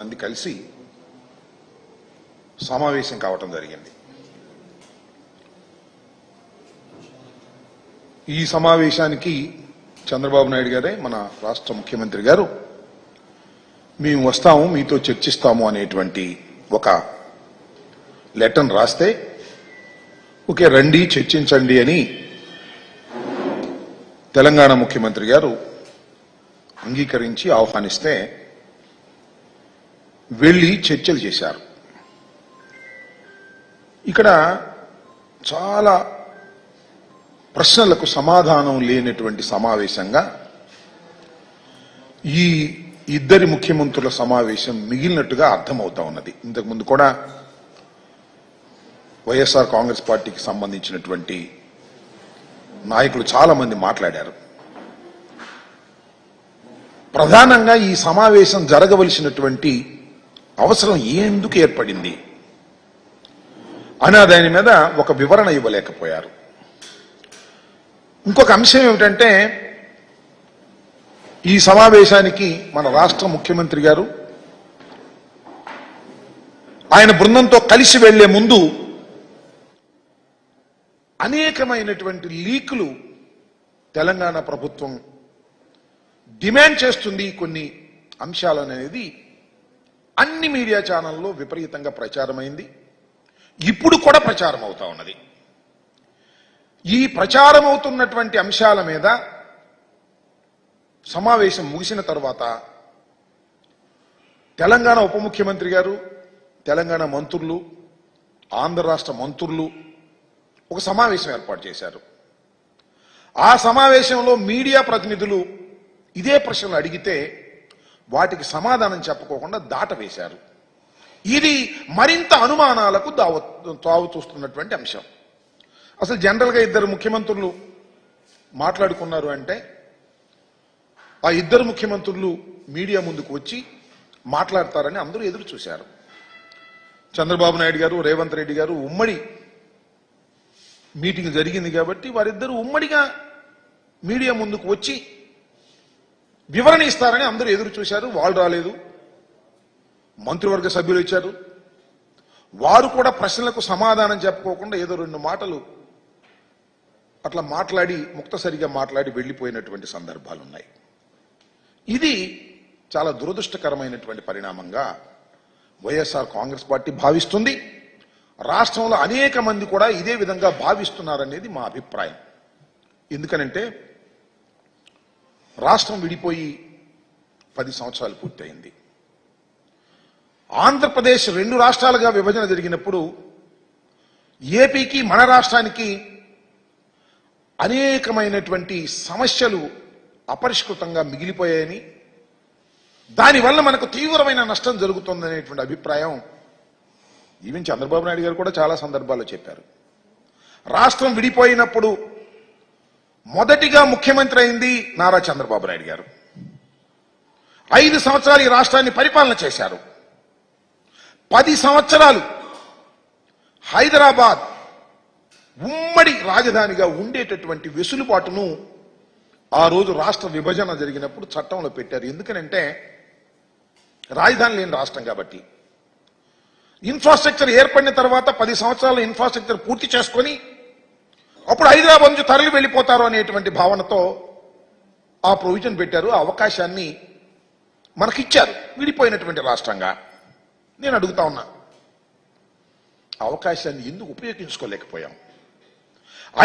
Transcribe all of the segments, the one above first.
మంది కలిసి సమావేశం కావటం జరిగింది. ఈ సమావేశానికి చంద్రబాబు నాయుడు గారే మన రాష్ట్ర ముఖ్యమంత్రి గారు మేము వస్తాము మీతో చర్చిస్తాము అనేటువంటి ఒక లెటర్ను రాస్తే ఓకే రండి చర్చించండి అని తెలంగాణ ముఖ్యమంత్రి గారు అంగీకరించి ఆహ్వానిస్తే వెళ్లి చర్చలు చేశారు. ఇక్కడ చాలా ప్రశ్నలకు సమాధానం లేనటువంటి సమావేశంగా ఈ ఇద్దరి ముఖ్యమంత్రుల సమావేశం మిగిలినట్టుగా అర్థమవుతా ఉన్నది. ఇంతకుముందు కూడా వైఎస్ఆర్ కాంగ్రెస్ పార్టీకి సంబంధించినటువంటి నాయకులు చాలా మంది మాట్లాడారు. ప్రధానంగా ఈ సమావేశం జరగవలసినటువంటి అవసరం ఎందుకు ఏర్పడింది అనే దాని మీద ఒక వివరణ ఇవ్వలేకపోయారు. ఇంకొక అంశం ఏమిటంటే ఈ సమావేశానికి మన రాష్ట్ర ముఖ్యమంత్రి గారు ఆయన బృందంతో కలిసి వెళ్లే ముందు అనేకమైనటువంటి లీకులు తెలంగాణ ప్రభుత్వం డిమాండ్ చేస్తుంది కొన్ని అంశాలనేది అన్ని మీడియా ఛానల్లో విపరీతంగా ప్రచారమైంది. ఇప్పుడు కూడా ప్రచారం అవుతా ఉన్నది. ఈ ప్రచారం అవుతున్నటువంటి అంశాల మీద సమావేశం ముగిసిన తర్వాత తెలంగాణ ఉప ముఖ్యమంత్రి గారు, తెలంగాణ మంత్రులు, ఆంధ్ర రాష్ట్ర మంత్రులు ఒక సమావేశం ఏర్పాటు చేశారు. ఆ సమావేశంలో మీడియా ప్రతినిధులు ఇదే ప్రశ్నలు అడిగితే వాటికి సమాధానం చెప్పుకోకుండా దాటవేశారు. ఇది మరింత అనుమానాలకు తావు చూస్తున్నటువంటి అంశం. అసలు జనరల్గా ఇద్దరు ముఖ్యమంత్రులు మాట్లాడుకున్నారు అంటే ఆ ఇద్దరు ముఖ్యమంత్రులు మీడియా ముందుకు వచ్చి మాట్లాడతారని అందరూ ఎదురు చూశారు. చంద్రబాబు నాయుడు గారు, రేవంత్ రెడ్డి గారు ఉమ్మడి మీటింగ్ జరిగింది కాబట్టి వారిద్దరూ ఉమ్మడిగా మీడియా ముందుకు వచ్చి వివరణ ఇస్తారని అందరూ ఎదురు చూశారు. వాళ్ళు రాలేదు. మంత్రివర్గ సభ్యులు ఇచ్చారు. వారు కూడా ప్రశ్నలకు సమాధానం చెప్పుకోకుండా ఏదో రెండు మాటలు అట్లా మాట్లాడి ముక్తసరిగా మాట్లాడి వెళ్లిపోయినటువంటి సందర్భాలు ఉన్నాయి. ఇది చాలా దురదృష్టకరమైనటువంటి పరిణామంగా వైఎస్ఆర్ కాంగ్రెస్ పార్టీ భావిస్తుంది. రాష్ట్రంలో అనేక మంది కూడా ఇదే విధంగా భావిస్తున్నారనేది మా అభిప్రాయం. ఎందుకనంటే రాష్ట్రం విడిపోయి 10 సంవత్సరాలు పూర్తయింది. ఆంధ్రప్రదేశ్ 2 రాష్ట్రాలుగా విభజన జరిగినప్పుడు ఏపీకి మన రాష్ట్రానికి అనేకమైనటువంటి సమస్యలు అపరిష్కృతంగా మిగిలిపోయాయని, దానివల్ల మనకు తీవ్రమైన నష్టం జరుగుతుందనేటువంటి అభిప్రాయం ఈవెన్ చంద్రబాబు నాయుడు గారు కూడా చాలా సందర్భాల్లో చెప్పారు. రాష్ట్రం విడిపోయినప్పుడు మొదటిగా ముఖ్యమంత్రి అయింది నారా చంద్రబాబు నాయుడు గారు. 5 సంవత్సరాలు ఈ రాష్ట్రాన్ని పరిపాలన చేశారు. 10 సంవత్సరాలు హైదరాబాద్ ఉమ్మడి రాజధానిగా ఉండేటటువంటి వెసులుబాటును ఆ రోజు రాష్ట్ర విభజన జరిగినప్పుడు చట్టంలో పెట్టారు. ఎందుకనంటే రాజధాని లేని రాష్ట్రం కాబట్టి. ఇన్ఫ్రాస్ట్రక్చర్ ఏర్పడిన తర్వాత 10 సంవత్సరాలు ఇన్ఫ్రాస్ట్రక్చర్ పూర్తి చేసుకొని అప్పుడు హైదరాబాద్ నుంచి తరలి వెళ్ళిపోతారు అనేటువంటి భావనతో ఆ ప్రొవిజన్ పెట్టారు. ఆ అవకాశాన్ని మనకిచ్చారు విడిపోయినటువంటి రాష్ట్రంగా. నేను అడుగుతా ఉన్నా, అవకాశాన్ని ఎందుకు ఉపయోగించుకోలేకపోయాం?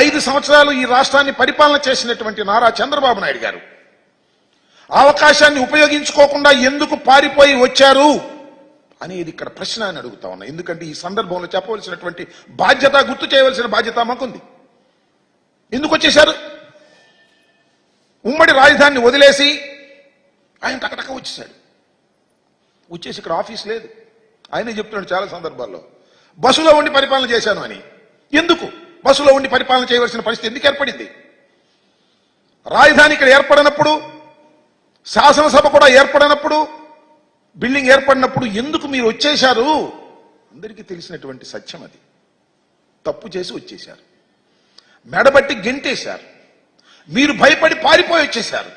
5 సంవత్సరాలు ఈ రాష్ట్రాన్ని పరిపాలన చేసినటువంటి నారా చంద్రబాబు నాయుడు గారు అవకాశాన్ని ఉపయోగించుకోకుండా ఎందుకు పారిపోయి వచ్చారు అనేది ఇక్కడ ప్రశ్న అని అడుగుతా ఉన్నా. ఎందుకంటే ఈ సందర్భంలో చెప్పవలసినటువంటి బాధ్యత, గుర్తు చేయవలసిన బాధ్యత మాకుంది. ఎందుకు వచ్చేశారు? ఉమ్మడి రాజధానిని వదిలేసి ఆయన టకటక వచ్చేశాడు. వచ్చేసి ఇక్కడ ఆఫీస్ లేదు. ఆయనే చెప్తున్నాడు చాలా సందర్భాల్లో బస్సులో ఉండి పరిపాలన చేశాను అని. ఎందుకు బస్సులో ఉండి పరిపాలన చేయవలసిన పరిస్థితి ఎందుకు ఏర్పడింది? రాజధాని ఇక్కడ ఏర్పడినప్పుడు, శాసనసభ కూడా ఏర్పడినప్పుడు, బిల్డింగ్ ఏర్పడినప్పుడు ఎందుకు మీరు వచ్చేశారు? అందరికీ తెలిసినటువంటి సత్యం అది. తప్పు చేసి వచ్చేశారు. మెడబట్టి గెంటేశారు. మీరు భయపడి పారిపోయి వచ్చేశారు.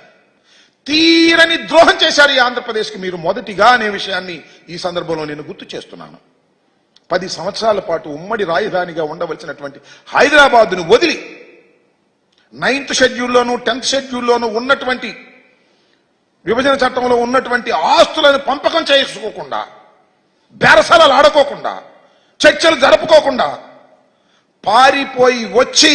తీరని ద్రోహం చేశారు ఈ ఆంధ్రప్రదేశ్కి మీరు మొదటిగా అనే విషయాన్ని ఈ సందర్భంలో నేను గుర్తు చేస్తున్నాను. 10 సంవత్సరాల పాటు ఉమ్మడి రాజధానిగా ఉండవలసినటువంటి హైదరాబాద్ను వదిలి 9th షెడ్యూల్లోనూ 10th షెడ్యూల్లోనూ ఉన్నటువంటి విభజన చట్టంలో ఉన్నటువంటి ఆస్తులను పంపకం చేసుకోకుండా, బేరసారాలు ఆడుకోకుండా, చర్చలు జరుపుకోకుండా పారిపోయి వచ్చి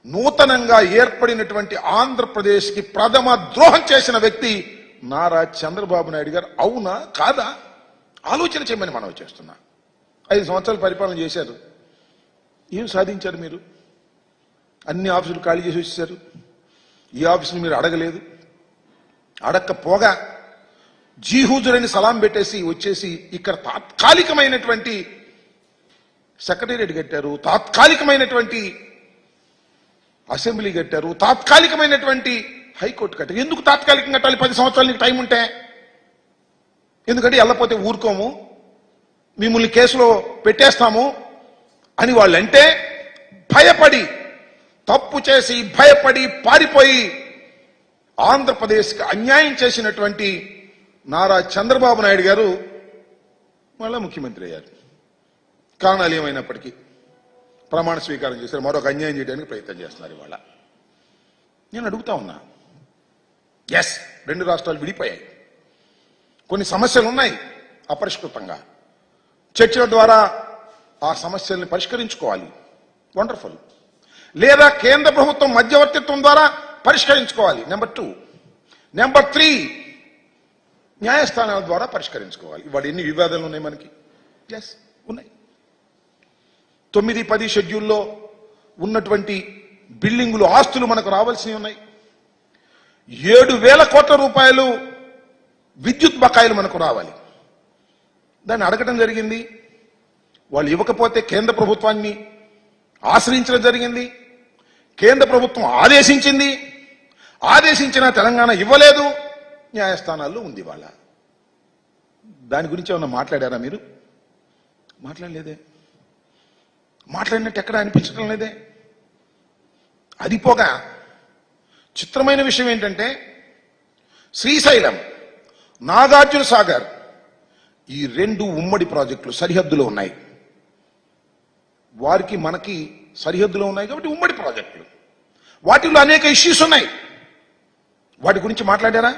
నూతనంగా ఏర్పడినటువంటి ఆంధ్రప్రదేశ్కి ప్రథమ ద్రోహం చేసిన వ్యక్తి నారా చంద్రబాబు నాయుడు గారు. అవునా కాదా ఆలోచన చేయమని మనం చేస్తున్నా. 5 సంవత్సరాలు పరిపాలన చేశారు. ఏం సాధించారు మీరు? అన్ని ఆఫీసులు ఖాళీ చేసి వచ్చేసారు. ఈ ఆఫీసులు మీరు అడగలేదు. అడక్కపోగా జీహూజురని సలాం పెట్టేసి వచ్చేసి ఇక్కడ తాత్కాలికమైనటువంటి సెక్రటేరియట్ కట్టారు, తాత్కాలికమైనటువంటి అసెంబ్లీ కట్టారు, తాత్కాలికమైనటువంటి హైకోర్టు కట్టారు. ఎందుకు తాత్కాలికంగా కట్టాలి? 10 సంవత్సరాలు నీకు టైం ఉంటే. ఎందుకంటే వెళ్ళపోతే ఊరుకోము, మిమ్మల్ని కేసులో పెట్టేస్తాము అని వాళ్ళంటే భయపడి, తప్పు చేసి భయపడి పారిపోయి ఆంధ్రప్రదేశ్కి అన్యాయం చేసినటువంటి నారా చంద్రబాబు నాయుడు గారు మళ్ళా ముఖ్యమంత్రి అయ్యారు. కారణాలు ఏమైనప్పటికీ ప్రమాణ స్వీకారం చేశారు. మరొక అన్యాయం చేయడానికి ప్రయత్నం చేస్తున్నారు ఇవాళ. నేను అడుగుతా ఉన్నా, ఎస్ 2 రాష్ట్రాలు విడిపోయాయి, కొన్ని సమస్యలు ఉన్నాయి అపరిష్కృతంగా. చర్చల ద్వారా ఆ సమస్యల్ని పరిష్కరించుకోవాలి, వండర్ఫుల్. లేదా కేంద్ర ప్రభుత్వం మధ్యవర్తిత్వం ద్వారా పరిష్కరించుకోవాలి, నెంబర్ 2. నెంబర్ 3 న్యాయస్థానాల ద్వారా పరిష్కరించుకోవాలి. ఇవాళ ఎన్ని వివాదాలు ఉన్నాయి మనకి? ఎస్ ఉన్నాయి. 9, 10 షెడ్యూల్లో ఉన్నటువంటి బిల్డింగులు, ఆస్తులు మనకు రావాల్సినవి ఉన్నాయి. 7,000 కోట్ల రూపాయలు విద్యుత్ బకాయిలు మనకు రావాలి. దాన్ని అడగటం జరిగింది. వాళ్ళు ఇవ్వకపోతే కేంద్ర ప్రభుత్వాన్ని ఆశ్రయించడం జరిగింది. కేంద్ర ప్రభుత్వం ఆదేశించింది. ఆదేశించిన తెలంగాణ ఇవ్వలేదు. న్యాయస్థానాల్లో ఉంది వాళ్ళ. దాని గురించి ఏమన్నా మాట్లాడారా మీరు? మాట్లాడలేదే. మాట్లాడినట్టు ఎక్కడ అనిపించడం లేదే. అది పోగా చిత్రమైన విషయం ఏంటంటే, శ్రీశైలం, నాగార్జున సాగర్ ఈ 2 ఉమ్మడి ప్రాజెక్టులు సరిహద్దులో ఉన్నాయి. వారికి మనకి సరిహద్దులో ఉన్నాయి కాబట్టి ఉమ్మడి ప్రాజెక్టులు. వాటిలో అనేక ఇష్యూస్ ఉన్నాయి. వాటి గురించి మాట్లాడారా?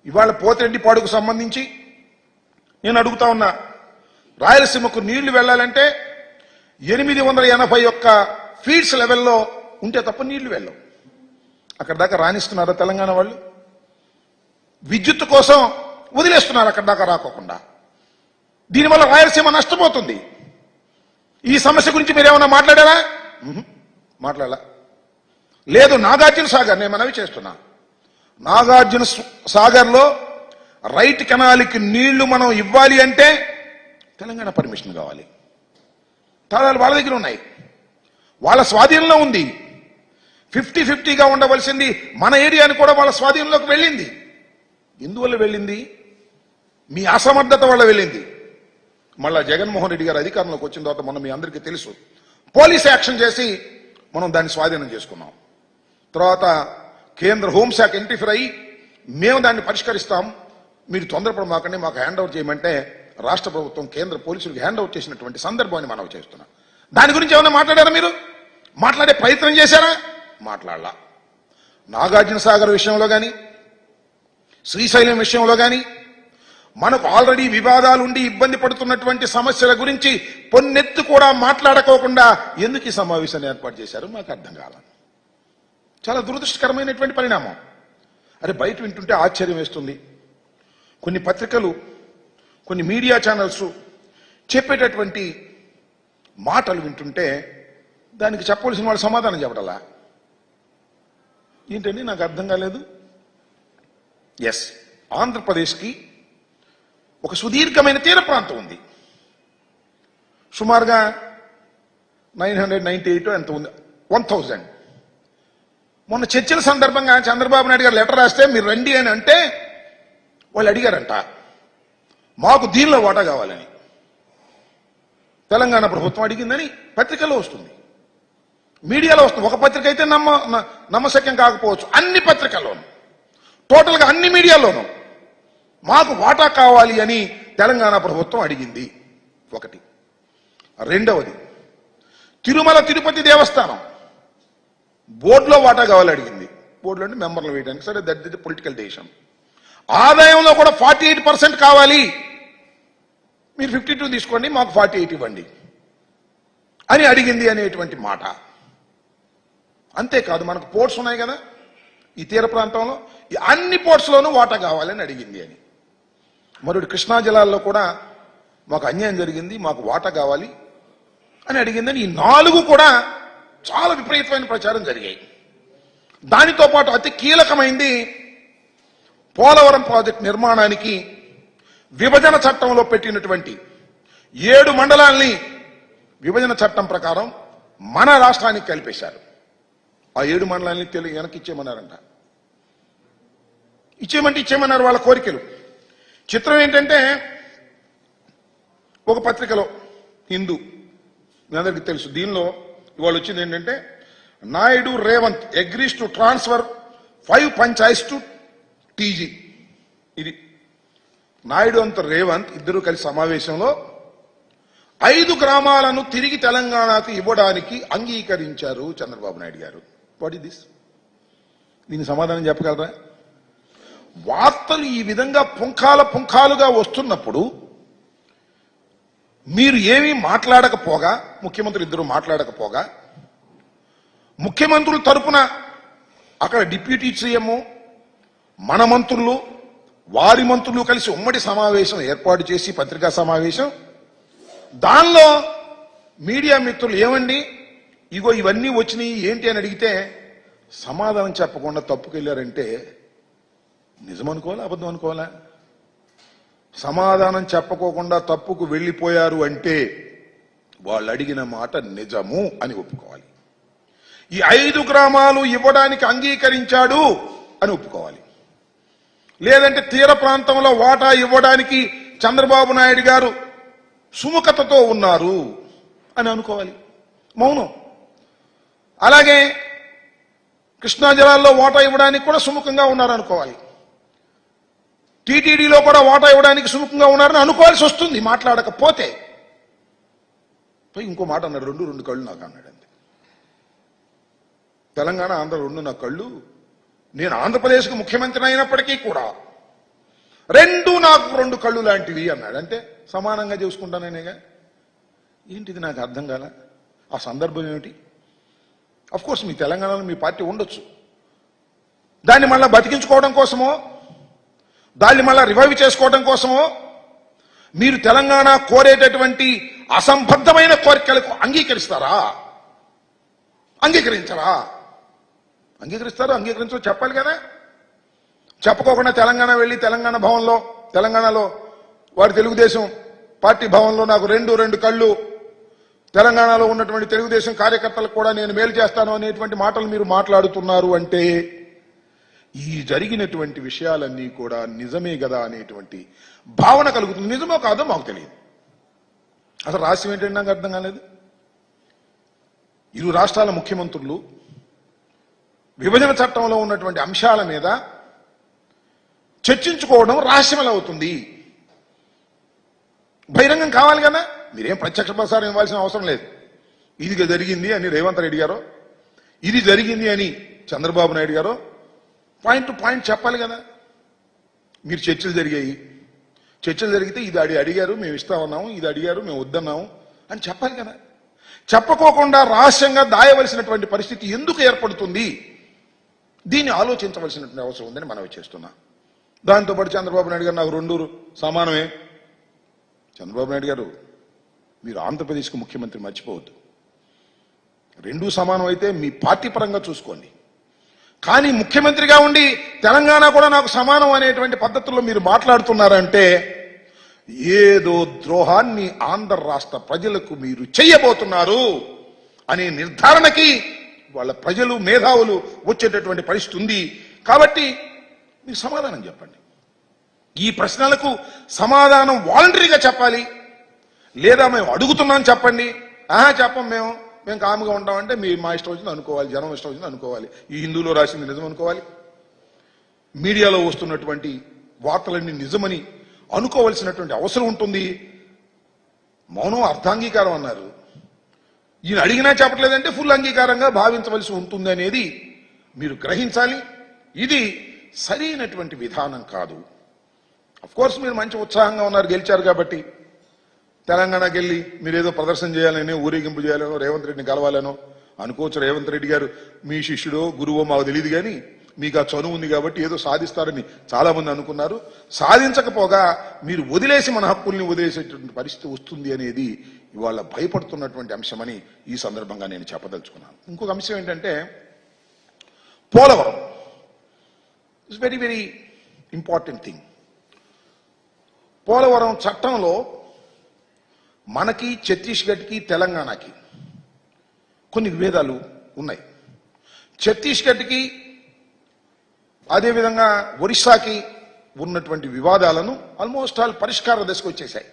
ఇవాళ పోతిరెడ్డిపాడుకు సంబంధించి నేను అడుగుతా ఉన్నా, రాయలసీమకు నీళ్లు వెళ్ళాలంటే 881 ఫీట్స్ లెవెల్లో ఉంటే తప్ప నీళ్లు వెళ్ళవు. అక్కడ దాకా రాణిస్తున్నారా తెలంగాణ వాళ్ళు? విద్యుత్ కోసం వదిలేస్తున్నారు అక్కడ దాకా రాకోకుండా. దీనివల్ల రాయలసీమ నష్టపోతుంది. ఈ సమస్య గురించి మీరేమన్నా మాట్లాడారా? మాట్లాడాల. లేదు. నాగార్జున సాగర్ నేను మనవి చేస్తున్నా, నాగార్జున సాగర్లో రైట్ కెనాల్కి నీళ్లు మనం ఇవ్వాలి అంటే తెలంగాణ పర్మిషన్ కావాలి. తాళాలు వాళ్ళ దగ్గర ఉన్నాయి, వాళ్ళ స్వాధీనంలో ఉంది. 50-50గా ఉండవలసింది మన ఏరియాని కూడా వాళ్ళ స్వాధీనంలోకి వెళ్ళింది. ఎందువల్ల వెళ్ళింది? మీ అసమర్థత వల్ల వెళ్ళింది. మళ్ళా జగన్మోహన్ రెడ్డి గారు అధికారంలోకి వచ్చిన తర్వాత మొన్న మీ అందరికీ తెలుసు, పోలీస్ యాక్షన్ చేసి మనం దాన్ని స్వాధీనం చేసుకున్నాం. తర్వాత కేంద్ర హోంశాఖ ఇంటర్ఫీర్ అయ్యి మేము దాన్ని పరిష్కరిస్తాం, మీరు తొందరపడమాకండి, మాకు హ్యాండ్ ఓవర్ చేయమంటే రాష్ట్ర ప్రభుత్వం కేంద్ర పోలీసులకు హ్యాండ్ ఓవర్ చేసినటువంటి సందర్భాన్ని మనం చేస్తున్నాం. దాని గురించి ఏమైనా మాట్లాడారా మీరు? మాట్లాడే ప్రయత్నం చేశారా? మాట్లాడలా. నాగార్జున సాగర్ విషయంలో కానీ, శ్రీశైలం విషయంలో కానీ మనకు ఆల్రెడీ వివాదాలు ఉండి ఇబ్బంది పడుతున్నటువంటి సమస్యల గురించి పొన్నెత్తు కూడా మాట్లాడుకోకుండా ఎందుకు ఈ సమావేశాన్ని ఏర్పాటు చేశారు మాకు అర్థం కాల. చాలా దురదృష్టకరమైనటువంటి పరిణామం. అరే బయట వింటుంటే ఆశ్చర్యం వేస్తుంది. కొన్ని పత్రికలు, కొన్ని మీడియా ఛానల్స్ చెప్పేటటువంటి మాటలు వింటుంటే దానికి చెప్పవలసిన వాళ్ళు సమాధానం చెప్పడాలా ఏంటండి? నాకు అర్థం కాలేదు. ఎస్, ఆంధ్రప్రదేశ్కి ఒక సుదీర్ఘమైన తీర ప్రాంతం ఉంది. సుమారుగా 998 ఎంత ఉంది, 1000. మొన్న చర్చల సందర్భంగా చంద్రబాబు నాయుడు గారు లెటర్ రాస్తే మీరు రండి అని అంటే వాళ్ళు అడిగారంట మాకు దీనిలో వాటా కావాలని. తెలంగాణ ప్రభుత్వం అడిగిందని పత్రికల్లో వస్తుంది, మీడియాలో వస్తుంది. ఒక పత్రిక అయితే నమ్మశక్యం కాకపోవచ్చు, అన్ని పత్రికల్లోనూ, టోటల్గా అన్ని మీడియాలోనూ మాకు వాటా కావాలి అని తెలంగాణ ప్రభుత్వం అడిగింది. ఒకటి. రెండవది, తిరుమల తిరుపతి దేవస్థానం బోర్డులో వాటా కావాలి అడిగింది. బోర్డులో అంటే మెంబర్లు వేయడానికి. సరే, దట్ ఇస్ పొలిటికల్ డెసిషన్. ఆదాయంలో కూడా 48% కావాలి, మీరు 52 తీసుకోండి, మాకు 48 ఇవ్వండి అని అడిగింది అనేటువంటి మాట. అంతేకాదు, మనకు పోర్ట్స్ ఉన్నాయి కదా ఈ తీర ప్రాంతంలో, ఈ అన్ని పోర్ట్స్లోనూ వాటా కావాలని అడిగింది అని. మరొకటి, కృష్ణా జలాల్లో కూడా మాకు అన్యాయం జరిగింది, మాకు వాటా కావాలి అని అడిగిందని. ఈ 4 కూడా చాలా విపరీతమైన ప్రచారం జరిగాయి. దానితో పాటు అతి కీలకమైంది పోలవరం ప్రాజెక్టు నిర్మాణానికి విభజన చట్టంలో పెట్టినటువంటి 7 మండలాల్ని విభజన చట్టం ప్రకారం మన రాష్ట్రానికి కలిపేశారు. ఆ 7 మండలాల్ని వెనక్కి ఇచ్చేయమన్నారంట. ఇచ్చేయమన్నారు వాళ్ళ కోరికలు. చిత్రం ఏంటంటే, ఒక పత్రికలో హిందూ, మీ అందరికీ తెలుసు, దీనిలో ఇవాళ వచ్చింది ఏంటంటే, Naidu Revanth agrees to transfer 5 panchayats to TG. ఇది నాయుడు అంత రేవంత్ ఇద్దరు కలిసి సమావేశంలో 5 గ్రామాలను తిరిగి తెలంగాణకు ఇవ్వడానికి అంగీకరించారు చంద్రబాబు నాయుడు గారు. What is this? దీనికి సమాధానం చెప్పగలరా? వార్తలు ఈ విధంగా పుంఖాలుగా వస్తున్నప్పుడు మీరు ఏమీ మాట్లాడకపోగా, ముఖ్యమంత్రులు ఇద్దరు మాట్లాడకపోగా, ముఖ్యమంత్రుల తరపున అక్కడ డిప్యూటీ సీఎం, మన మంత్రులు, వారి మంత్రులు కలిసి ఉమ్మడి సమావేశం ఏర్పాటు చేసి, పత్రికా సమావేశం, దానిలో మీడియా మిత్రులు ఏమండి ఇగో ఇవన్నీ వచ్చినాయి ఏంటి అని అడిగితే సమాధానం చెప్పకుండా తప్పుకెళ్లారంటే నిజమనుకోవాలా, అబద్ధం అనుకోవాలా? సమాధానం చెప్పకోకుండా తప్పుకు వెళ్ళిపోయారు అంటే వాళ్ళు అడిగిన మాట నిజము అని ఒప్పుకోవాలి. ఈ 5 గ్రామాలు ఇవ్వడానికి అంగీకరించాడు అని ఒప్పుకోవాలి. లేదంటే తీర ప్రాంతంలో వాటా ఇవ్వడానికి చంద్రబాబు నాయుడు గారు సుముఖతతో ఉన్నారు అని అనుకోవాలి. మౌనం. అలాగే కృష్ణా జలాల్లో వాటా ఇవ్వడానికి కూడా సుముఖంగా ఉన్నారు అనుకోవాలి. టీటీడీలో కూడా వాటా ఇవ్వడానికి సుముఖంగా ఉన్నారని అనుకోవాల్సి వస్తుంది మాట్లాడకపోతే. ఇంకో మాట అన్నాడు, రెండు కళ్ళు నాకు అన్నాడు. అంతే. తెలంగాణ ఆంధ్ర 2 నా కళ్ళు. నేను ఆంధ్రప్రదేశ్కి ముఖ్యమంత్రి అయినప్పటికీ కూడా 2 నాకు 2 కళ్ళు లాంటివి అన్నాడు. అంటే సమానంగా చూసుకుంటానేగా. ఏంటిది నాకు అర్థం కాల. ఆ సందర్భం ఏమిటి? అఫ్ కోర్స్ మీ తెలంగాణలో మీ పార్టీ ఉండొచ్చు, దాన్ని మళ్ళా బతికించుకోవడం కోసమో, దాన్ని మళ్ళా రివైవ్ చేసుకోవడం కోసమో మీరు తెలంగాణ కోరేటటువంటి అసంబద్ధమైన కోరికలకు అంగీకరిస్తారా? అంగీకరించరా? అంగీకరిస్తారో అంగీకరించో చెప్పాలి కదా. చెప్పుకోకుండా తెలంగాణ వెళ్ళి తెలంగాణ భవన్లో, తెలంగాణలో వారి తెలుగుదేశం పార్టీ భవన్లో నాకు 2 కళ్ళు, తెలంగాణలో ఉన్నటువంటి తెలుగుదేశం కార్యకర్తలకు కూడా నేను మేలు చేస్తాను అనేటువంటి మాటలు మీరు మాట్లాడుతున్నారు అంటే ఈ జరిగినటువంటి విషయాలన్నీ కూడా నిజమే కదా అనేటువంటి భావన కలుగుతుంది. నిజమో కాదో మాకు తెలియదు. అసలు రహస్యం ఏంటంటే నాకు అర్థం కాలేదు. 2 రాష్ట్రాల ముఖ్యమంత్రులు విభజన చట్టంలో ఉన్నటువంటి అంశాల మీద చర్చించుకోవడం రహస్యమల అవుతుంది. బహిరంగం కావాలి కదా. మీరేం ప్రత్యక్ష ప్రసారం ఇవ్వాల్సిన అవసరం లేదు. ఇది జరిగింది అని రేవంత్ రెడ్డి గారో, ఇది జరిగింది అని చంద్రబాబు నాయుడు గారో పాయింట్ టు పాయింట్ చెప్పాలి కదా. మీరు చర్చలు జరిగాయి, చర్చలు జరిగితే ఇది అడిగారు మేము ఇస్తామన్నాము, ఇది అడిగారు మేము వద్దన్నాము అని చెప్పాలి కదా. చెప్పకోకుండా రహస్యంగా దాయవలసినటువంటి పరిస్థితి ఎందుకు ఏర్పడుతుంది? దీన్ని ఆలోచించవలసినటువంటి అవసరం ఉందని మనవి చేస్తున్నా. దాంతోపాటు చంద్రబాబు నాయుడు గారు నాకు 2 సమానమే. చంద్రబాబు నాయుడు గారు, మీరు ఆంధ్రప్రదేశ్కు ముఖ్యమంత్రి మర్చిపోవద్దు. 2 సమానం అయితే మీ పార్టీ పరంగా చూసుకోండి. కానీ ముఖ్యమంత్రిగా ఉండి తెలంగాణ కూడా నాకు సమానం అనేటువంటి పద్ధతుల్లో మీరు మాట్లాడుతున్నారంటే ఏదో ద్రోహాన్ని ఆంధ్ర రాష్ట్ర ప్రజలకు మీరు చెయ్యబోతున్నారు అనే నిర్ధారణకి వాళ్ళ ప్రజలు, మేధావులు వచ్చేటటువంటి పరిస్థితి ఉంది. కాబట్టి మీరు సమాధానం చెప్పండి. ఈ ప్రశ్నలకు సమాధానం వాలంటరీగా చెప్పాలి. లేదా మేము అడుగుతున్నాం చెప్పండి. చెప్పం మేము మేము కాముగా ఉంటామంటే మీరు మా ఇష్టం వచ్చింది అనుకోవాలి, జనం ఇష్టం వచ్చింది అనుకోవాలి. ఈ హిందూలో రాసింది నిజం అనుకోవాలి, మీడియాలో వస్తున్నటువంటి వార్తలన్నీ నిజమని అనుకోవలసినటువంటి అవసరం ఉంటుంది. మౌనం అర్ధాంగీకారం అన్నారు. ఈయన అడిగినా చెప్పట్లేదంటే ఫుల్ అంగీకారంగా భావించవలసి ఉంటుంది అనేది మీరు గ్రహించాలి. ఇది సరైనటువంటి విధానం కాదు. అఫ్ కోర్స్ మీరు మంచి ఉత్సాహంగా ఉన్నారు, గెలిచారు కాబట్టి. తెలంగాణకి వెళ్ళి మీరు ఏదో ప్రదర్శన చేయాలని, ఊరేగింపు చేయాలనో, రేవంత్ రెడ్డిని కలవాలనో అనుకోవచ్చు. రేవంత్ రెడ్డి గారు మీ శిష్యుడో గురువో మాకు తెలియదు, కానీ మీకు ఆ చనువు ఉంది కాబట్టి ఏదో సాధిస్తారని చాలా మంది అనుకున్నారు. సాధించకపోగా మీరు వదిలేసి మన హక్కుల్ని వదిలేసేటువంటి పరిస్థితి వస్తుంది అనేది ఇవాళ భయపడుతున్నటువంటి అంశమని ఈ సందర్భంగా నేను చెప్పదలుచుకున్నాను. ఇంకొక అంశం ఏంటంటే Polavaram it's very very important thing. Polavaram చట్టంలో మనకి, ఛత్తీస్గఢ్కి, తెలంగాణకి కొన్ని విభేదాలు ఉన్నాయి. ఛత్తీస్గఢ్కి అదేవిధంగా ఒరిస్సాకి ఉన్నటువంటి వివాదాలను ఆల్మోస్ట్ ఆల్ పరిష్కార దశకు వచ్చేసాయి.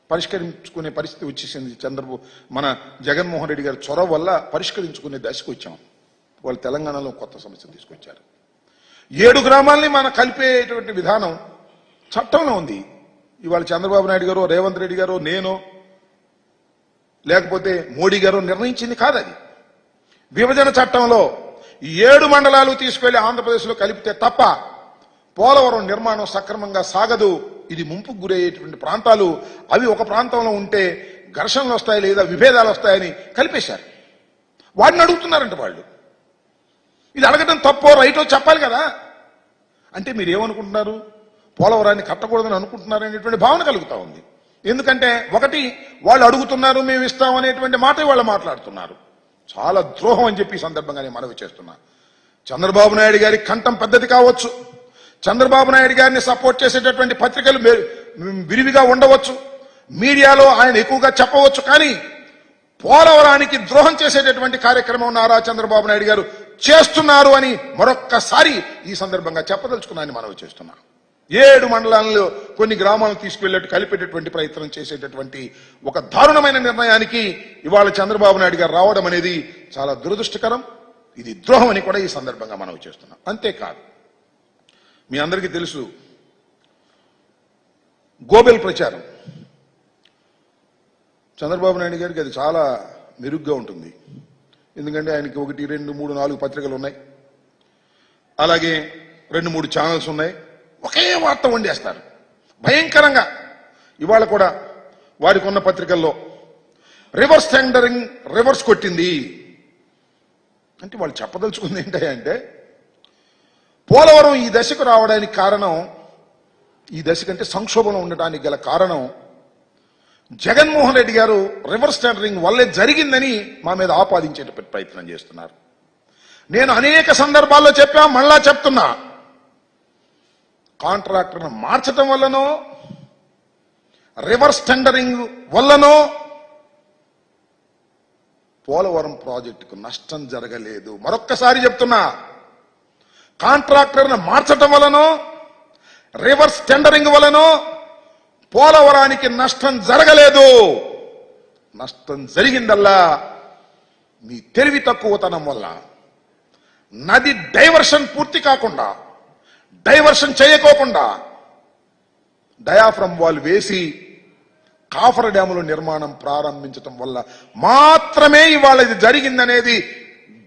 పరిష్కరించుకునే పరిస్థితి వచ్చేసింది. మన జగన్మోహన్ రెడ్డి గారి చొరవ వల్ల పరిష్కరించుకునే దశకు వచ్చాం. వాళ్ళు తెలంగాణలో కొత్త సమస్య తీసుకొచ్చారు. 7 గ్రామాలని మనం కలిపేటువంటి విధానం చట్టంలో ఉంది. ఇవాళ చంద్రబాబు నాయుడు గారు, రేవంత్ రెడ్డి గారు, నేను లేకపోతే మోడీ గారు నిర్ణయించింది కాదు. అది విభజన చట్టంలో 7 మండలాలు తీసుకెళ్లి ఆంధ్రప్రదేశ్లో కలిపితే తప్ప పోలవరం నిర్మాణం సక్రమంగా సాగదు. ఇది ముంపుకు గురయ్యేటువంటి ప్రాంతాలు. అవి ఒక ప్రాంతంలో ఉంటే ఘర్షణలు వస్తాయి లేదా విభేదాలు వస్తాయని కలిపేశారు. వాడిని అడుగుతున్నారంట వాళ్ళు. ఇది అడగటం తప్పో రైటో చెప్పాలి కదా. అంటే మీరు ఏమనుకుంటున్నారు? పోలవరాన్ని కట్టకూడదని అనుకుంటున్నారు అనేటువంటి భావన కలుగుతా ఉంది. ఎందుకంటే ఒకటి, వాళ్ళు అడుగుతున్నారు, మేము ఇస్తాం అనేటువంటి మాట వాళ్ళు మాట్లాడుతున్నారు. చాలా ద్రోహం అని చెప్పి ఈ సందర్భంగా నేను మనవి చేస్తున్నా. చంద్రబాబు నాయుడు గారి కంఠం పెద్దది కావచ్చు, చంద్రబాబు నాయుడు గారిని సపోర్ట్ చేసేటటువంటి పత్రికలు విరివిగా ఉండవచ్చు, మీడియాలో ఆయన ఎక్కువగా చెప్పవచ్చు, కానీ పోలవరానికి ద్రోహం చేసేటటువంటి కార్యక్రమం నారా చంద్రబాబు నాయుడు గారు చేస్తున్నారు అని మరొక్కసారి ఈ సందర్భంగా చెప్పదలుచుకున్నానని మనవి చేస్తున్నా. 7 మండలాల్లో కొన్ని గ్రామాలను తీసుకువెళ్ళట్టు కలిపేటటువంటి ప్రయత్నం చేసేటటువంటి ఒక దారుణమైన నిర్ణయానికి ఇవాళ చంద్రబాబు నాయుడు గారు రావడం అనేది చాలా దురదృష్టకరం. ఇది ద్రోహం అని కూడా ఈ సందర్భంగా మనవి చేస్తున్నాం. అంతేకాదు, మీ అందరికీ తెలుసు గోబెల్ ప్రచారం. చంద్రబాబు నాయుడు గారికి అది చాలా మెరుగ్గా ఉంటుంది. ఎందుకంటే ఆయనకి 1, 2, 3, 4 పత్రికలు ఉన్నాయి, అలాగే 2, 3 ఛానల్స్ ఉన్నాయి. ఒకే వార్త వండేస్తారు భయంకరంగా. ఇవాళ కూడా వారికి ఉన్న పత్రికల్లో రివర్స్ టెండరింగ్ రివర్స్ కొట్టింది అంటే వాళ్ళు చెప్పదలుచుకుంది ఏంటంటే పోలవరం ఈ దశకు రావడానికి కారణం, ఈ దశ కంటే సంక్షోభంలో ఉండడానికి గల కారణం జగన్మోహన్ రెడ్డి గారు రివర్స్ టెండరింగ్ వల్లే జరిగిందని మా మీద ఆపాదించే ప్రయత్నం చేస్తున్నారు. నేను అనేక సందర్భాల్లో చెప్పా, మళ్ళా చెప్తున్నా, కాంట్రాక్టర్ను మార్చడం వల్లనో రివర్స్ టెండరింగ్ వల్లనో పోలవరం ప్రాజెక్టుకు నష్టం జరగలేదు. మరొక్కసారి చెప్తున్నా, కాంట్రాక్టర్ను మార్చడం వల్లనో రివర్స్ టెండరింగ్ వల్లనో పోలవరానికి నష్టం జరగలేదు. నష్టం జరిగిందల్లా మీ తెలివి తక్కువతనం వల్ల. నది డైవర్షన్ పూర్తి కాకుండా, డైవర్షన్ చేయకోకుండా డయాఫ్రమ్ వాల్ వేసి కాఫర్ డ్యాముల నిర్మాణం ప్రారంభించడం వల్ల మాత్రమే ఇవాళ ఇది జరిగిందనేది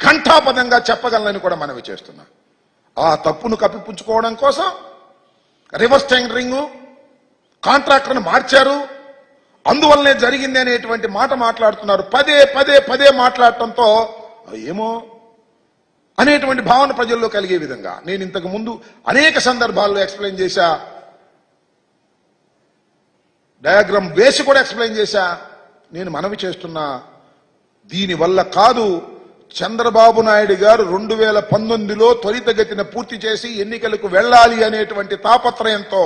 ఘంటాపదంగా చెప్పగలనని కూడా మనవి చేస్తున్నా. ఆ తప్పును కప్పిపుచ్చుకోవడం కోసం రివర్స్ టెండరింగ్, కాంట్రాక్టర్ను మార్చారు, అందువల్లనే జరిగింది అనేటువంటి మాట మాట్లాడుతున్నారు. పదే పదే పదే మాట్లాడటంతో ఏమో అనేటువంటి భావన ప్రజల్లో కలిగే విధంగా నేను ఇంతకు ముందు అనేక సందర్భాల్లో ఎక్స్ప్లెయిన్ చేశా, డయాగ్రామ్ వేసి కూడా ఎక్స్ప్లెయిన్ చేశా. నేను మనవి చేస్తున్నా, దీనివల్ల కాదు, చంద్రబాబు నాయుడు గారు 2019లో త్వరితగతిన పూర్తి చేసి ఎన్నికలకు వెళ్ళాలి అనేటువంటి తాపత్రయంతో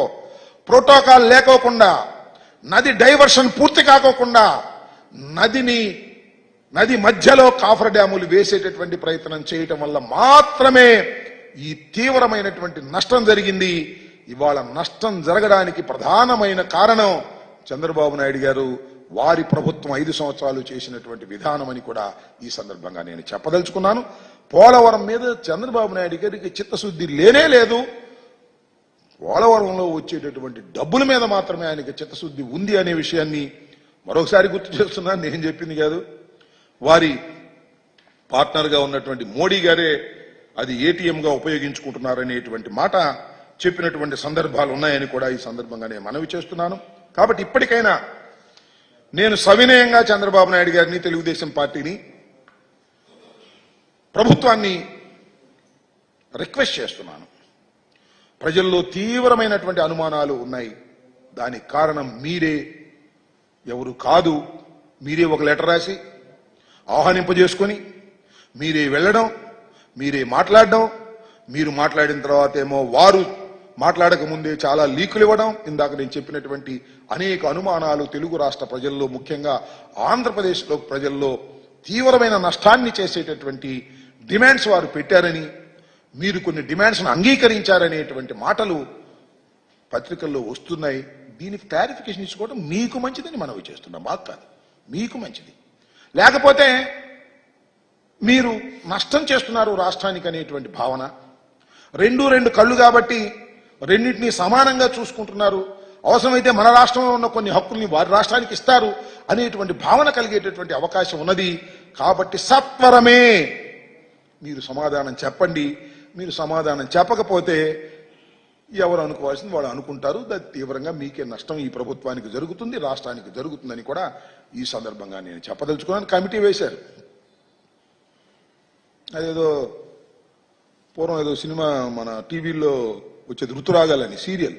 ప్రోటోకాల్ లేకోకుండా, నది డైవర్షన్ పూర్తి కాకోకుండా నది మధ్యలో కాఫర్ డ్యాములు వేసేటటువంటి ప్రయత్నం చేయటం వల్ల మాత్రమే ఈ తీవ్రమైనటువంటి నష్టం జరిగింది. ఇవాళ నష్టం జరగడానికి ప్రధానమైన కారణం చంద్రబాబు నాయుడు గారు వారి ప్రభుత్వం 5 సంవత్సరాలు చేసినటువంటి విధానం అని కూడా ఈ సందర్భంగా నేను చెప్పదలుచుకున్నాను. పోలవరం మీద చంద్రబాబు నాయుడు గారికి చిత్తశుద్ధి లేనే లేదు. పోలవరంలో వచ్చేటటువంటి డబ్బుల మీద మాత్రమే ఆయనకి చిత్తశుద్ధి ఉంది అనే విషయాన్ని మరొకసారి గుర్తు చేస్తున్నాను. నేను చెప్పింది కాదు, వారి పార్ట్నర్గా ఉన్నటువంటి మోడీ గారే అది ఏటీఎంగా ఉపయోగించుకుంటున్నారనేటువంటి మాట చెప్పినటువంటి సందర్భాలు ఉన్నాయని కూడా ఈ సందర్భంగా నేను మనవి చేస్తున్నాను. కాబట్టి ఇప్పటికైనా నేను సవినయంగా చంద్రబాబు నాయుడు గారిని, తెలుగుదేశం పార్టీని, ప్రభుత్వాన్ని రిక్వెస్ట్ చేస్తున్నాను. ప్రజల్లో తీవ్రమైనటువంటి అనుమానాలు ఉన్నాయి. దానికి కారణం మీరే, ఎవరు కాదు. మీరే ఒక లెటర్ రాసి ఆహ్వానింపజేసుకొని మీరే వెళ్ళడం, మీరే మాట్లాడడం, మీరు మాట్లాడిన తర్వాత ఏమో వారు మాట్లాడక ముందే చాలా లీకులు ఇవ్వడం, ఇందాక నేను చెప్పినటువంటి అనేక అనుమానాలు తెలుగు రాష్ట్ర ప్రజల్లో, ముఖ్యంగా ఆంధ్రప్రదేశ్లో ప్రజల్లో తీవ్రమైన నష్టాన్ని చేసేటటువంటి డిమాండ్స్ వారు పెట్టారని, మీరు కొన్ని డిమాండ్స్ను అంగీకరించారనేటువంటి మాటలు పత్రికల్లో వస్తున్నాయి. దీనికి క్లారిఫికేషన్ ఇచ్చుకోవడం మీకు మంచిదని మనవి చేస్తున్నాం. మాకు కాదు, మీకు మంచిది. లేకపోతే మీరు నష్టం చేస్తున్నారు రాష్ట్రానికి అనేటువంటి భావన, రెండు కళ్ళు కాబట్టి రెండింటినీ సమానంగా చూసుకుంటున్నారు, అవసరమైతే మన రాష్ట్రంలో ఉన్న కొన్ని హక్కుల్ని వారి రాష్ట్రానికి ఇస్తారు అనేటువంటి భావన కలిగేటటువంటి అవకాశం ఉన్నది. కాబట్టి సత్వరమే మీరు సమాధానం చెప్పండి. మీరు సమాధానం చెప్పకపోతే ఎవరు అనుకోవాల్సింది వాళ్ళు అనుకుంటారు. తీవ్రంగా మీకే నష్టం ఈ ప్రభుత్వానికి జరుగుతుంది, రాష్ట్రానికి జరుగుతుందని కూడా ఈ సందర్భంగా నేను చెప్పదలుచుకున్నాను. కమిటీ వేశారు. అదేదో పూర్వం ఏదో సినిమా మన టీవీలో వచ్చేది ఋతురాగాలని సీరియల్,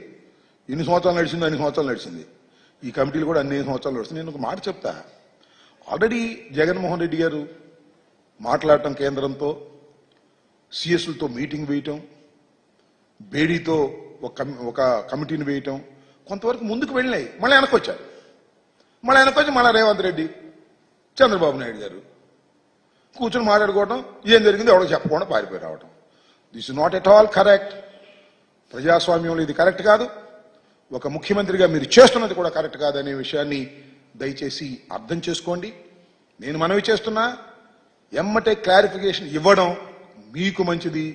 ఎన్ని సంవత్సరాలు నడిచిందో అన్ని సంవత్సరాలు నడిచింది. ఈ కమిటీలు కూడా అన్ని సంవత్సరాలు నడుస్తుంది. నేను ఒక మాట చెప్తా. ఆల్రెడీ జగన్మోహన్ రెడ్డి గారు మాట్లాడటం, కేంద్రంతో సిఎస్లతో మీటింగ్ వేయటం, బేడీతో ఒక కమిటీని వేయటం, కొంతవరకు ముందుకు వెళ్ళినాయి. మళ్ళీ వెనకొచ్చారు. మళ్ళీ రేవంత్ రెడ్డి, చంద్రబాబు నాయుడు గారు కూర్చొని మాట్లాడుకోవడం, ఏం జరిగిందో ఎవరికి చెప్పకుండా పారిపోయి రావడం. This is not at all correct. ప్రజాస్వామ్యంలో ఇది కరెక్ట్ కాదు. ఒక ముఖ్యమంత్రిగా మీరు చేస్తున్నది కూడా కరెక్ట్ కాదనే విషయాన్ని దయచేసి అర్థం చేసుకోండి. నేను మనవి చేస్తున్నా, ఎమ్మటే క్లారిఫికేషన్ ఇవ్వడం మీకు మంచిది,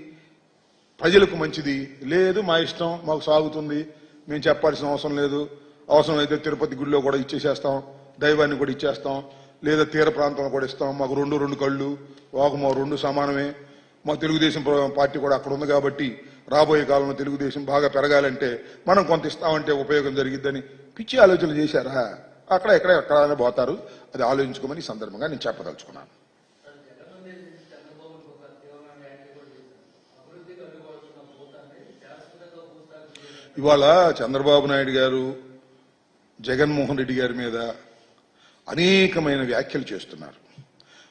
ప్రజలకు మంచిది. లేదు మా ఇష్టం, మాకు సాగుతుంది, మేము చెప్పాల్సిన అవసరం లేదు, అవసరమైతే తిరుపతి గుడిలో కూడా ఇచ్చేసేస్తాం, దైవాన్ని కూడా ఇచ్చేస్తాం, లేదా తీర ప్రాంతంలో కూడా ఇస్తాం, మాకు రెండు కళ్ళు, మా రెండు సమానమే, మా తెలుగుదేశం పార్టీ కూడా అక్కడ ఉంది కాబట్టి రాబోయే కాలంలో తెలుగుదేశం బాగా పెరగాలంటే మనం కొంత ఇస్తామంటే ఉపయోగం జరిగిద్దని పిచ్చి ఆలోచనలు చేశారా? ఎక్కడైనా పోతారు. అది ఆలోచించుకోమని ఈ సందర్భంగా నేను చెప్పదలుచుకున్నాను. ఇవాళ చంద్రబాబు నాయుడు గారు జగన్మోహన్ రెడ్డి గారి మీద అనేకమైన వ్యాఖ్యలు చేస్తున్నారు.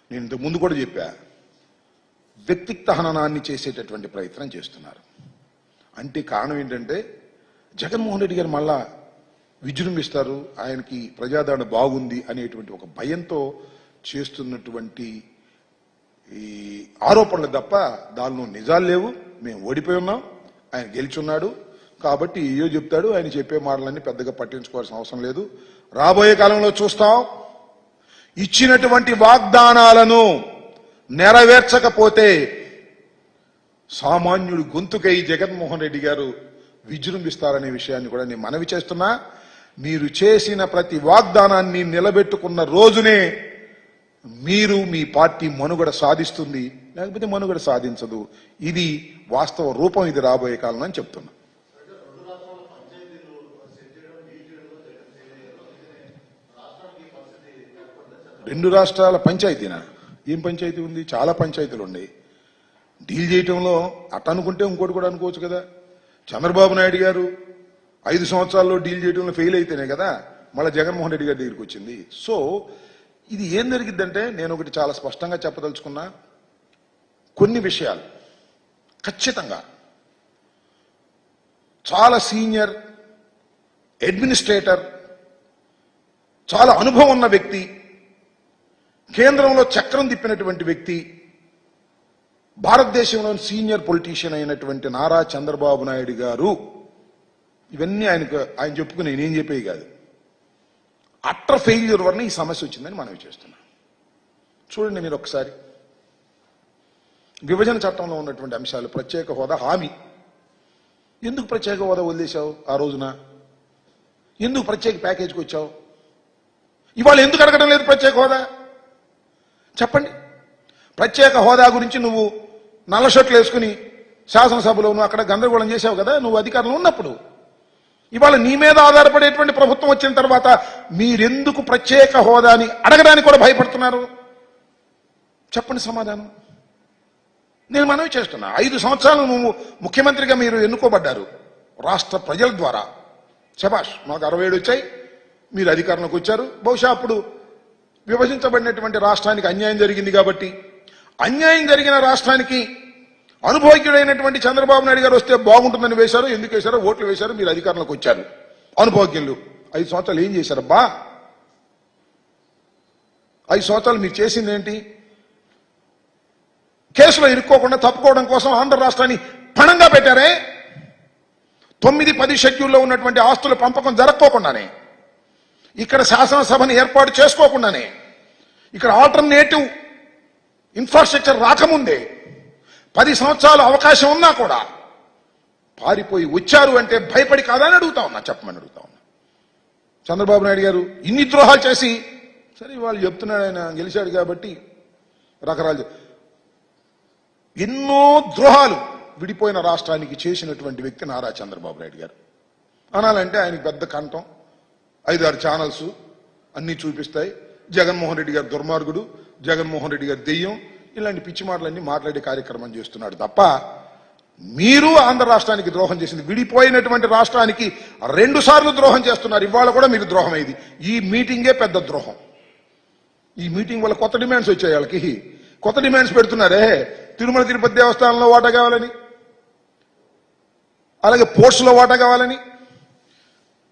నేను ఇంతకు ముందు కూడా చెప్పా, వ్యక్తిగత హననాన్ని చేసేటటువంటి ప్రయత్నం చేస్తున్నారు. అంటే కారణం ఏంటంటే జగన్మోహన్ రెడ్డి గారు మళ్ళా విజృంభిస్తారు, ఆయనకి ప్రజాదరణ బాగుంది అనేటువంటి ఒక భయంతో చేస్తున్నటువంటి ఈ ఆరోపణలు తప్ప దానిలో నిజాలు లేవు. మేము ఓడిపోయి ఉన్నాం, ఆయన గెలిచున్నాడు కాబట్టి ఏయో చెప్తాడు. ఆయన చెప్పే మాటలన్నీ పెద్దగా పట్టించుకోవాల్సిన అవసరం లేదు. రాబోయే కాలంలో చూస్తాం. ఇచ్చినటువంటి వాగ్దానాలను నెరవేర్చకపోతే సామాన్యుడు గొంతుకై జగన్మోహన్ రెడ్డి గారు విజృంభిస్తారనే విషయాన్ని కూడా నేను మనవి చేస్తున్నా. మీరు చేసిన ప్రతి వాగ్దానాన్ని నిలబెట్టుకున్న రోజునే మీరు మీ పార్టీ మనుగడ సాధిస్తుంది, లేకపోతే మనుగడ సాధించదు. ఇది వాస్తవ రూపం, ఇది రాబోయే కాలం అని చెప్తున్నా. రెండు రాష్ట్రాల పంచాయతీనా? ఏం పంచాయతీ ఉంది? చాలా పంచాయతీలు ఉన్నాయి. డీల్ చేయటంలో అట్ట అనుకుంటే ఇంకోటి కూడా అనుకోవచ్చు కదా. చంద్రబాబు నాయుడు గారు 5 సంవత్సరాల్లో డీల్ చేయడంలో ఫెయిల్ అయితేనే కదా మళ్ళీ జగన్మోహన్ రెడ్డి గారి దగ్గరికి వచ్చింది. సో ఇది ఏం జరిగిద్దంటే, నేను ఒకటి చాలా స్పష్టంగా చెప్పదలుచుకున్నా, కొన్ని విషయాలు ఖచ్చితంగా చాలా సీనియర్ అడ్మినిస్ట్రేటర్, చాలా అనుభవం ఉన్న వ్యక్తి, కేంద్రంలో చక్రం తిప్పినటువంటి వ్యక్తి, భారతదేశంలోని సీనియర్ పొలిటీషియన్ అయినటువంటి నారా చంద్రబాబు నాయుడు గారు, ఇవన్నీ ఆయన చెప్పుకుని నేనేం చెప్పేవి కాదు, అట్టర్ ఫెయిల్యూర్ వలన ఈ సమస్య వచ్చిందని మనవి చేస్తున్నాం. చూడండి మీరు ఒకసారి విభజన చట్టంలో ఉన్నటువంటి అంశాలు, ప్రత్యేక హోదా హామీ. ఎందుకు ప్రత్యేక హోదా వదిలేశావు ఆ రోజున? ఎందుకు ప్రత్యేక ప్యాకేజీకి వచ్చావు? ఇవాళ ఎందుకు అడగడం లేదు ప్రత్యేక హోదా? చెప్పండి. ప్రత్యేక హోదా గురించి నువ్వు నల్ల షర్ట్లు వేసుకుని శాసనసభలో నువ్వు అక్కడ గందరగోళం చేశావు కదా నువ్వు అధికారంలో ఉన్నప్పుడు. ఇవాళ నీ మీద ఆధారపడేటువంటి ప్రభుత్వం వచ్చిన తర్వాత మీరెందుకు ప్రత్యేక హోదాని అడగడానికి కూడా భయపడుతున్నారు? చెప్పండి సమాధానం. నేను మనవి చేస్తున్నా, 5 సంవత్సరాలు నువ్వు ముఖ్యమంత్రిగా మీరు ఎన్నుకోబడ్డారు రాష్ట్ర ప్రజల ద్వారా. శభాష్, మాకు 67 వచ్చాయి, మీరు అధికారంలోకి వచ్చారు. బహుశా అప్పుడు విభజించబడినటువంటి రాష్ట్రానికి అన్యాయం జరిగింది కాబట్టి, అన్యాయం జరిగిన రాష్ట్రానికి అనుభవజ్ఞుడైనటువంటి చంద్రబాబు నాయుడు గారు వస్తే బాగుంటుందని వేశారు. ఎందుకు వేశారో ఓట్లు వేశారు, మీరు అధికారంలోకి వచ్చారు. అనుభవజ్ఞులు 5 సంవత్సరాలు ఏం చేశారబ్బా? 5 సంవత్సరాలు మీరు చేసింది ఏంటి? కేసులో ఇరుక్కోకుండా తప్పుకోవడం కోసం ఆంధ్ర రాష్ట్రాన్ని పణంగా పెట్టారే. 9-10 షెడ్యూల్లో ఉన్నటువంటి ఆస్తుల పంపకం జరగకోకుండానే, ఇక్కడ శాసనసభను ఏర్పాటు చేసుకోకుండానే, ఇక్కడ ఆల్టర్నేటివ్ ఇన్ఫ్రాస్ట్రక్చర్ రాకముందే 10 సంవత్సరాలు అవకాశం ఉన్నా కూడా పారిపోయి వచ్చారు అంటే భయపడి కాదని అడుగుతా ఉన్నా, చెప్పమని అడుగుతా ఉన్నా. చంద్రబాబు నాయుడు గారు ఇన్ని ద్రోహాలు చేసి, సరే వాళ్ళు చెప్తున్నాడు ఆయన గెలిచాడు కాబట్టి రకరాలు, ఎన్నో ద్రోహాలు విడిపోయిన రాష్ట్రానికి చేసినటువంటి వ్యక్తి నారా చంద్రబాబు నాయుడు గారు. అనాలంటే ఆయనకి పెద్ద కంఠం, 5-6 ఛానల్స్ అన్నీ చూపిస్తాయి. జగన్మోహన్ రెడ్డి గారు దుర్మార్గుడు, జగన్మోహన్ రెడ్డి గారు దెయ్యం, ఇలాంటి పిచ్చి మాటలన్నీ మాట్లాడే కార్యక్రమం చేస్తున్నాడు తప్ప, మీరు ఆంధ్ర రాష్ట్రానికి ద్రోహం చేసింది, విడిపోయినటువంటి రాష్ట్రానికి 2 సార్లు ద్రోహం చేస్తున్నారు. ఇవాళ కూడా మీకు ద్రోహం అయింది. ఈ మీటింగే పెద్ద ద్రోహం. ఈ మీటింగ్ వల్ల కొత్త డిమాండ్స్ వచ్చాయి. వాళ్ళకి కొత్త డిమాండ్స్ పెడుతున్నారే, తిరుమల తిరుపతి దేవస్థానంలో వాటా కావాలని, అలాగే పోర్ట్స్లో వాటా కావాలని,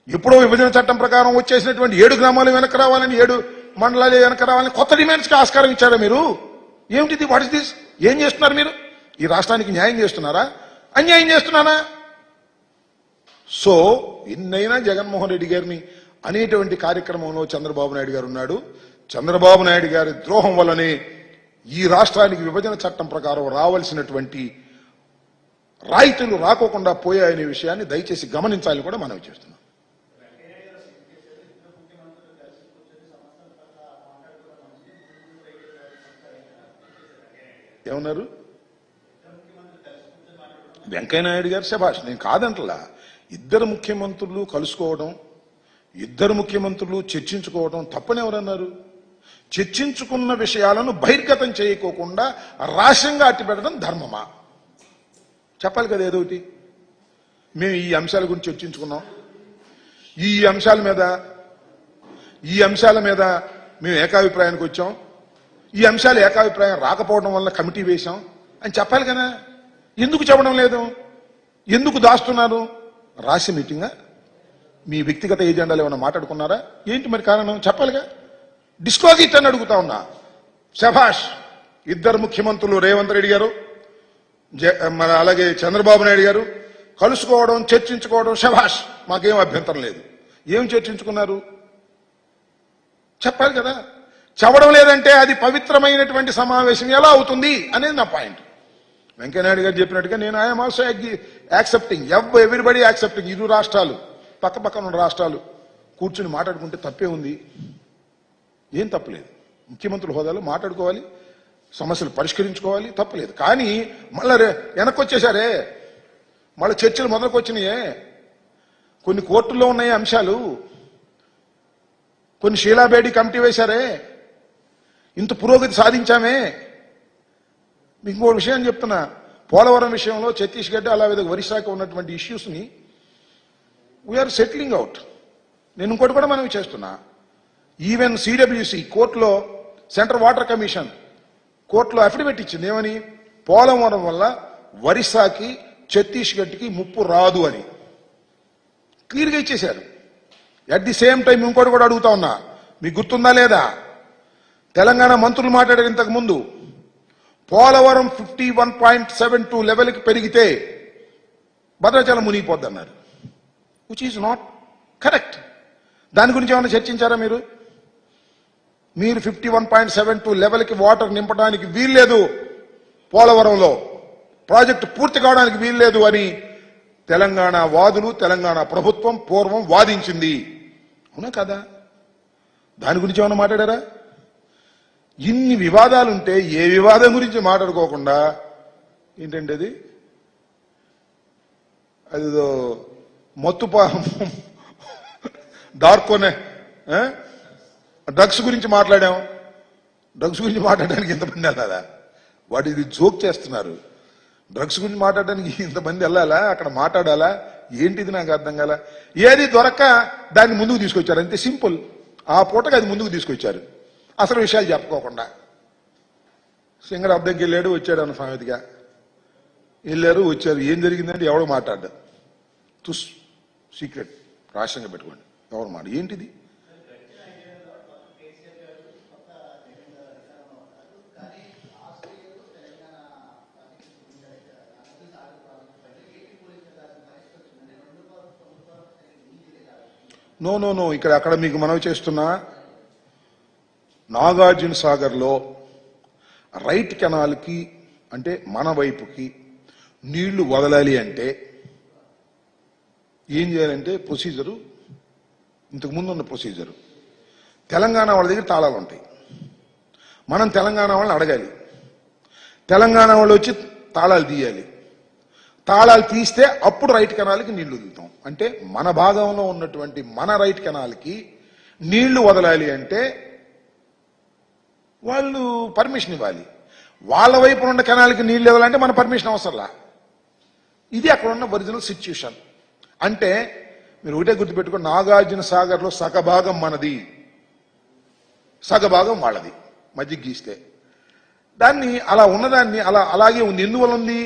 ఎప్పుడో విభజన చట్టం ప్రకారం వచ్చేసినటువంటి 7 గ్రామాలు వెనక్కి రావాలని, 7 మండలాలు వెనక్కి రావాలని కొత్త డిమాండ్స్కి ఆస్కారం ఇచ్చారా మీరు? ఏమిటిది? What is this? ఏం చేస్తున్నారు మీరు? ఈ రాష్ట్రానికి న్యాయం చేస్తున్నారా, అన్యాయం చేస్తున్నారా? సో ఎన్నైనా జగన్మోహన్ రెడ్డి గారిని అనేటువంటి కార్యక్రమంలో చంద్రబాబు నాయుడు గారు ఉన్నాడు. చంద్రబాబు నాయుడు గారి ద్రోహం వల్లనే ఈ రాష్ట్రానికి విభజన చట్టం ప్రకారం రావాల్సినటువంటి రాయితీలు రాకోకుండా పోయాయనే విషయాన్ని దయచేసి గమనించాలని కూడా మనం చేస్తున్నాం. ఏమన్నారు? వెంకయ్యనాయుడు గారు శభాష్, నేను కాదంటలా. 2 ముఖ్యమంత్రులు కలుసుకోవడం, 2 ముఖ్యమంత్రులు చర్చించుకోవడం తప్పని ఎవరన్నారు? చర్చించుకున్న విషయాలను బహిర్గతం చేయకోకుండా రహస్యంగా అట్టిపెట్టడం ధర్మమా? చెప్పాలి కదా ఏదోటి. మేము ఈ అంశాల గురించి చర్చించుకున్నాం, ఈ అంశాల మీద మేము ఏకాభిప్రాయానికి వచ్చాం, ఈ అంశాలు ఏకాభిప్రాయం రాకపోవడం వల్ల కమిటీ వేశాం అని చెప్పాలి కదా. ఎందుకు చెప్పడం లేదు? ఎందుకు దాస్తున్నారు? రాసి మీటింగా? మీ వ్యక్తిగత ఏజెండాలు ఏమైనా మాట్లాడుకున్నారా ఏంటి? మరి కారణం చెప్పాలిగా. డిస్క్లోజ్ ఇట్ అని అడుగుతా ఉన్నా. శభాష్, 2 ముఖ్యమంత్రులు రేవంత్ రెడ్డి గారు అలాగే చంద్రబాబు నాయుడు గారు కలుసుకోవడం, చర్చించుకోవడం శభాష్, మాకేం అభ్యంతరం లేదు. ఏం చర్చించుకున్నారు చెప్పాలి కదా. చెప్పడం లేదంటే అది పవిత్రమైనటువంటి సమావేశం ఎలా అవుతుంది అనేది నా పాయింట్. వెంకయ్యనాయుడు గారు చెప్పినట్టుగా నేను I'm also accepting, everybody accepting. 2 రాష్ట్రాలు పక్క పక్కన ఉన్న రాష్ట్రాలు కూర్చుని మాట్లాడుకుంటే తప్పే ఉంది? ఏం తప్పలేదు. ముఖ్యమంత్రుల హోదాలో మాట్లాడుకోవాలి, సమస్యలు పరిష్కరించుకోవాలి, తప్పలేదు. కానీ మళ్ళీ వెనక్కి వచ్చేసారే, మళ్ళీ చర్చలు మొదలుకొచ్చినాయే. కొన్ని కోర్టుల్లో ఉన్నాయి అంశాలు, కొన్ని షీలాబేడి కమిటీ వేశారే, ఇంత పురోగతి సాధించామే. మీకు ఇంకో విషయం చెప్తున్నా, పోలవరం విషయంలో ఛత్తీస్గఢ్ అలాగే ఒరిస్సాకి ఉన్నటువంటి ఇష్యూస్ని వీఆర్ సెటిలింగ్ అవుట్. నేను ఇంకోటి కూడా మనం చేస్తున్నా, ఈవెన్ సిడబ్ల్యూసి కోర్టులో, సెంట్రల్ వాటర్ కమిషన్ కోర్టులో అఫిడవిట్ ఇచ్చింది. ఏమని? పోలవరం వల్ల ఒరిస్సాకి ఛత్తీస్గఢ్కి ముప్పు రాదు అని క్లియర్గా ఇచ్చేశారు. అట్ ది సేమ్ టైం ఇంకోటి కూడా అడుగుతా ఉన్నా, మీకు గుర్తుందా లేదా? తెలంగాణ మంత్రులు మాట్లాడారు ఇంతకు ముందు, పోలవరం 51.72 లెవెల్కి పెరిగితే భద్రాచలం మునిగిపోద్ది అన్నారు, విచ్ ఈజ్ నాట్ కరెక్ట్. దాని గురించి ఏమైనా చర్చించారా మీరు? మీరు 51.72 లెవెల్కి వాటర్ నింపడానికి వీల్లేదు, పోలవరంలో ప్రాజెక్టు పూర్తి కావడానికి వీల్లేదు అని తెలంగాణ వాదులు, తెలంగాణ ప్రభుత్వం పూర్వం వాదించింది. అవునా కదా? దాని గురించి ఏమైనా మాట్లాడారా? ఇన్ని వివాదాలుంటే ఏ వివాదం గురించి మాట్లాడుకోకుండా ఏంటంటే అదిదో మత్తుపా దార్కోనే డ్రగ్స్ గురించి మాట్లాడాం. డ్రగ్స్ గురించి మాట్లాడడానికి ఇంతమంది వెళ్ళాలా? వాడు ఇది జోక్ చేస్తున్నారు. డ్రగ్స్ గురించి మాట్లాడడానికి ఇంతమంది వెళ్ళాలా? అక్కడ మాట్లాడాలా? ఏంటిది నాకు అర్థం కాల. ఏది దొరక్క దాన్ని ముందుకు తీసుకొచ్చారు, అంతే సింపుల్. ఆ పూటకి అది ముందుకు తీసుకొచ్చారు, అసలు విషయాలు చెప్పుకోకుండా. సింగర్ అద్దెకి వెళ్ళాడు, వచ్చాడు అన్న సామెతగా వెళ్ళారు, వచ్చారు. ఏం జరిగిందంటే ఎవడు మాట్లాడ్డా, తుస్ సీక్రెట్ రాష్ట్రంగా పెట్టుకోండి, ఎవరు మాట ఏంటిది? నో నో నో ఇక్కడ అక్కడ మీకు మనవి చేస్తున్నా, నాగార్జున సాగర్లో రైట్ కెనాల్కి అంటే మన వైపుకి నీళ్లు వదలాలి అంటే ఏం చేయాలంటే ప్రొసీజరు, ఇంతకుముందు ఉన్న ప్రొసీజరు. తెలంగాణ వాళ్ళ దగ్గర తాళాలు ఉంటాయి, మనం తెలంగాణ వాళ్ళని అడగాలి, తెలంగాణ వాళ్ళు వచ్చి తాళాలు తీయాలి. తాళాలు తీస్తే అప్పుడు రైట్ కెనాల్కి నీళ్లు వదులుతాం. అంటే మన భాగంలో ఉన్నటువంటి మన రైట్ కెనాల్కి నీళ్లు వదలాలి అంటే వాళ్ళు పర్మిషన్ ఇవ్వాలి. వాళ్ళ వైపు ఉన్న కెనాల్కి నీళ్లు ఇవ్వాలంటే మన పర్మిషన్ అవసరంలా. ఇది అక్కడ ఉన్న ఒరిజినల్ సిచ్యుయేషన్. అంటే మీరు ఒకటే గుర్తుపెట్టుకుని, నాగార్జున సాగర్లో సగభాగం మనది, సగభాగం వాళ్ళది, మధ్య గీస్తే. దాన్ని అలా ఉన్నదాన్ని అలాగే ఉంది. ఎందువల్ల ఉంది?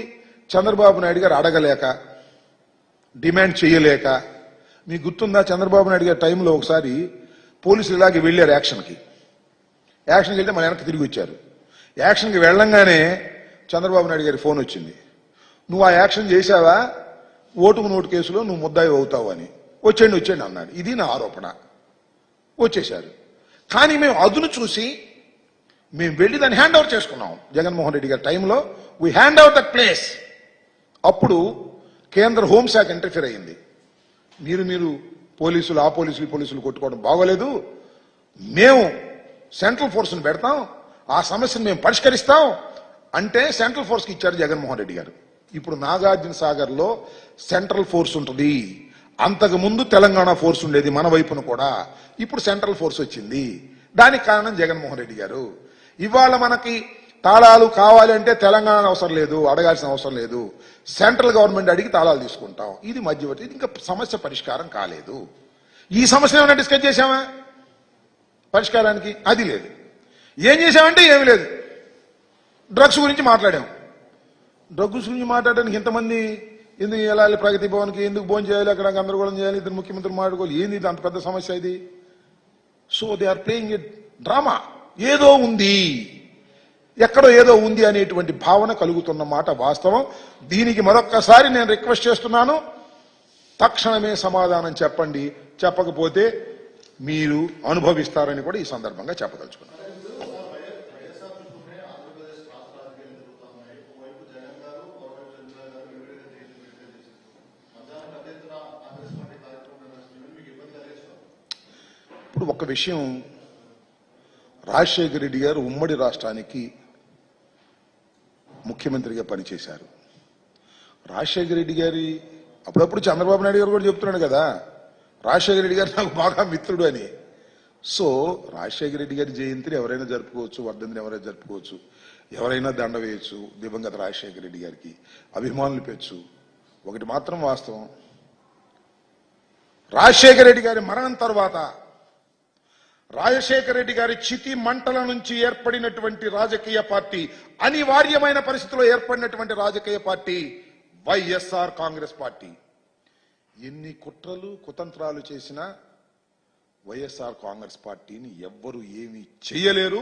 చంద్రబాబు నాయుడు గారు అడగలేక, డిమాండ్ చేయలేక. మీకు గుర్తుందా, చంద్రబాబు నాయుడు గారి టైంలో ఒకసారి పోలీసులు ఇలాగే వెళ్ళారు యాక్షన్కి వెళ్తే మన వెనక్కి తిరిగి వచ్చారు. యాక్షన్కి వెళ్ళంగానే చంద్రబాబు నాయుడు గారి ఫోన్ వచ్చింది, నువ్వు ఆ యాక్షన్ చేశావా, ఓటుకు నోటు కేసులో నువ్వు ముద్దాయి అవుతావు అని. వచ్చేయండి అన్నాడు. ఇది నా ఆరోపణ. వచ్చేశారు. కానీ మేము అదును చూసి మేము వెళ్ళి దాన్ని హ్యాండ్ ఓవర్ చేసుకున్నాం. జగన్మోహన్ రెడ్డి గారి టైంలో we hand over that place. అప్పుడు కేంద్ర హోంశాఖ ఇంటర్ఫియర్ అయ్యింది. మీరు పోలీసులు ఆ పోలీసులు కొట్టుకోవడం బాగోలేదు, మేము సెంట్రల్ ఫోర్స్ని పెడతాం, ఆ సమస్యను మేము పరిష్కరిస్తాం అంటే సెంట్రల్ ఫోర్స్కి ఇచ్చారు జగన్మోహన్ రెడ్డి గారు. ఇప్పుడు నాగార్జున సాగర్లో సెంట్రల్ ఫోర్స్ ఉంటుంది. అంతకు ముందు తెలంగాణ ఫోర్స్ ఉండేది మన వైపున కూడా, ఇప్పుడు సెంట్రల్ ఫోర్స్ వచ్చింది. దానికి కారణం జగన్మోహన్ రెడ్డి గారు. ఇవాళ మనకి తాళాలు కావాలి అంటే తెలంగాణ అవసరం లేదు, అడగాల్సిన అవసరం లేదు, సెంట్రల్ గవర్నమెంట్ అడిగి తాళాలు తీసుకుంటాం. ఇది మధ్యవర్తి. ఇంకా సమస్య పరిష్కారం కాలేదు. ఈ సమస్య ఏమైనా డిస్కస్ చేశామా పరిష్కారానికి? అది లేదు. ఏం చేశామంటే ఏమి లేదు. డ్రగ్స్ గురించి మాట్లాడాం. డ్రగ్స్ గురించి మాట్లాడడానికి ఇంతమంది ఎందుకు వెళ్ళాలి? ప్రగతి భవన్కి ఎందుకు భోజనం చేయాలి? అక్కడ గందరగోళం చేయాలి, ఇద్దరు ముఖ్యమంత్రులు మాట్లాడుకోవాలి. ఏంది ఇది అంత పెద్ద సమస్య ఇది? So they are playing a drama. ఏదో ఉంది, ఎక్కడో ఏదో ఉంది అనేటువంటి భావన కలుగుతున్న మాట వాస్తవం. దీనికి మరొక్కసారి నేను రిక్వెస్ట్ చేస్తున్నాను, తక్షణమే సమాధానం చెప్పండి. చెప్పకపోతే మీరు అనుభవిస్తారని కూడా ఈ సందర్భంగా చెప్పదలుచుకున్నాను. ఇప్పుడు ఒక విషయం, రాజశేఖర రెడ్డి గారు ఉమ్మడి రాష్ట్రానికి ముఖ్యమంత్రిగా పనిచేశారు. రాజశేఖర రెడ్డి గారి అప్పుడప్పుడు చంద్రబాబు నాయుడు గారు కూడా చెప్తున్నాడు కదా, రాజశేఖర రెడ్డి గారు నాకు బాగా మిత్రుడు అని. సో రాజశేఖర రెడ్డి గారి జయంతిని ఎవరైనా జరుపుకోవచ్చు, వర్ధంతిని ఎవరైనా జరుపుకోవచ్చు, ఎవరైనా దండ వేయచ్చు దివంగత రాజశేఖర రెడ్డి గారికి, అభిమానులు పెంచు. ఒకటి మాత్రం వాస్తవం, రాజశేఖర రెడ్డి గారి మరణం తర్వాత రాజశేఖర రెడ్డి గారి చితి మంటల నుంచి ఏర్పడినటువంటి రాజకీయ పార్టీ, అనివార్యమైన పరిస్థితిలో ఏర్పడినటువంటి రాజకీయ పార్టీ వైఎస్ఆర్ కాంగ్రెస్ పార్టీ. ఎన్ని కుట్రలు కుతంత్రాలు చేసినా వైఎస్ఆర్ కాంగ్రెస్ పార్టీని ఎవ్వరూ ఏమీ చేయలేరు.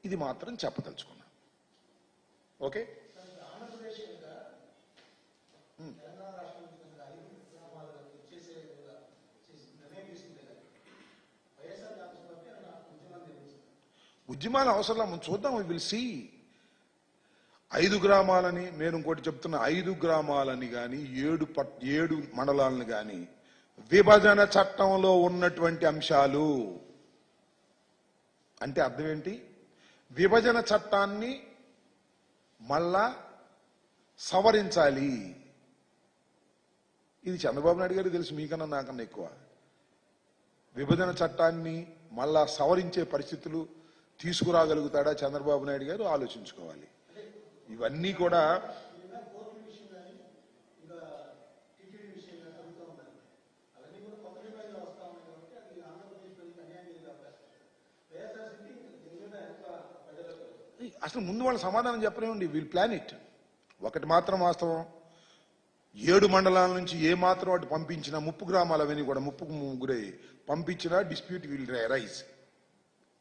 ఇది మాత్రం చెప్పదలుచుకున్నా. ఓకే. ఉద్యమాల అవసరం మనం చూద్దాం, విల్ సీ. 5 గ్రామాలని నేను ఇంకోటి చెప్తున్నా, 5 గ్రామాలని కానీ 7 మండలాలను కానీ విభజన చట్టంలో ఉన్నటువంటి అంశాలు అంటే అర్థం ఏంటి? విభజన చట్టాన్ని మళ్ళా సవరించాలి. ఇది చంద్రబాబు నాయుడు గారికి తెలుసు, మీకన్నా నాకన్నా ఎక్కువ. విభజన చట్టాన్ని మళ్ళా సవరించే పరిస్థితులు తీసుకురాగలుగుతాడా చంద్రబాబు నాయుడు గారు? ఆలోచించుకోవాలి. ఇవన్నీ కూడా అసలు ముందు వాళ్ళ సమాధానం చెప్పలేమండి. Wheel plan it. ఒకటి మాత్రం వాస్తవం, 7 మండలాల నుంచి ఏ మాత్రం అటు పంపించినా, 30 గ్రామాలు అవన్నీ కూడా ముప్పుకు గురై పంపించినా డిస్ప్యూట్ విల్ రైజ్.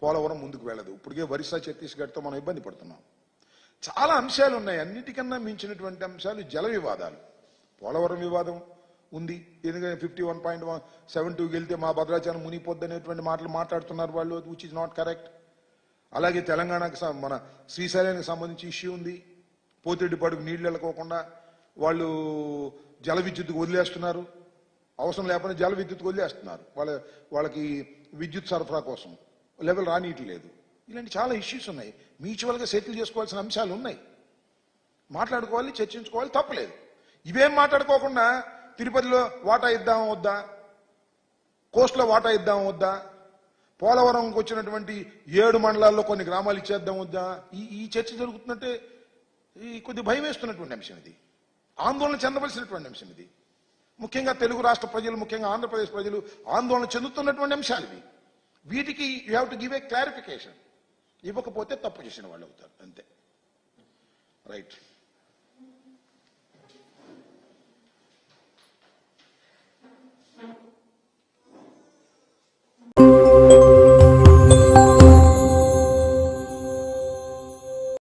పోలవరం ముందుకు వెళ్ళదు. ఇప్పటికే ఒరిస్సా ఛత్తీస్గఢ్తో మనం ఇబ్బంది పడుతున్నాం. చాలా అంశాలు ఉన్నాయి. అన్నిటికన్నా మించినటువంటి అంశాలు జల వివాదాలు. పోలవరం వివాదం ఉంది, ఎందుకంటే 51.72 వెళ్తే మా భద్రాచలం మునిగిపోద్ది అనేటువంటి మాటలు మాట్లాడుతున్నారు వాళ్ళు, విచ్ ఇస్ నాట్ కరెక్ట్. అలాగే తెలంగాణకు మన శ్రీశైలానికి సంబంధించి ఇష్యూ ఉంది. పోతిరెడ్డిపాడుకు నీళ్లు వెళ్ళకోకుండా వాళ్ళు జల విద్యుత్తుకు వదిలేస్తున్నారు. అవసరం లేకపోతే జల విద్యుత్తుకు వదిలేస్తున్నారు. వాళ్ళకి విద్యుత్ సరఫరా కోసం లెవెల్ రానియట్లేదు. ఇలాంటి చాలా ఇష్యూస్ ఉన్నాయి. మ్యూచువల్గా సెటిల్ చేసుకోవాల్సిన అంశాలు ఉన్నాయి. మాట్లాడుకోవాలి, చర్చించుకోవాలి, తప్పలేదు. ఇవేం మాట్లాడుకోకుండా తిరుపతిలో వాటా ఇద్దామా వద్దా, కోస్ట్లో వాటా ఇద్దామా వద్దా, పోలవరంకి వచ్చినటువంటి 7 మండలాల్లో కొన్ని గ్రామాలు ఇచ్చేద్దాం వద్దా, ఈ చర్చ జరుగుతుందంటే కొద్ది భయం వేస్తున్నటువంటి అంశం ఇది. ఆందోళన చెందవలసినటువంటి అంశం ఇది. ముఖ్యంగా తెలుగు రాష్ట్ర ప్రజలు, ముఖ్యంగా ఆంధ్రప్రదేశ్ ప్రజలు ఆందోళన చెందుతున్నటువంటి అంశాలు ఇవి. వీటికి you have to give a clarification. ఇవ్వకపోతే తప్పు చేసిన వాళ్ళు అవుతారు, అంతే. రైట్.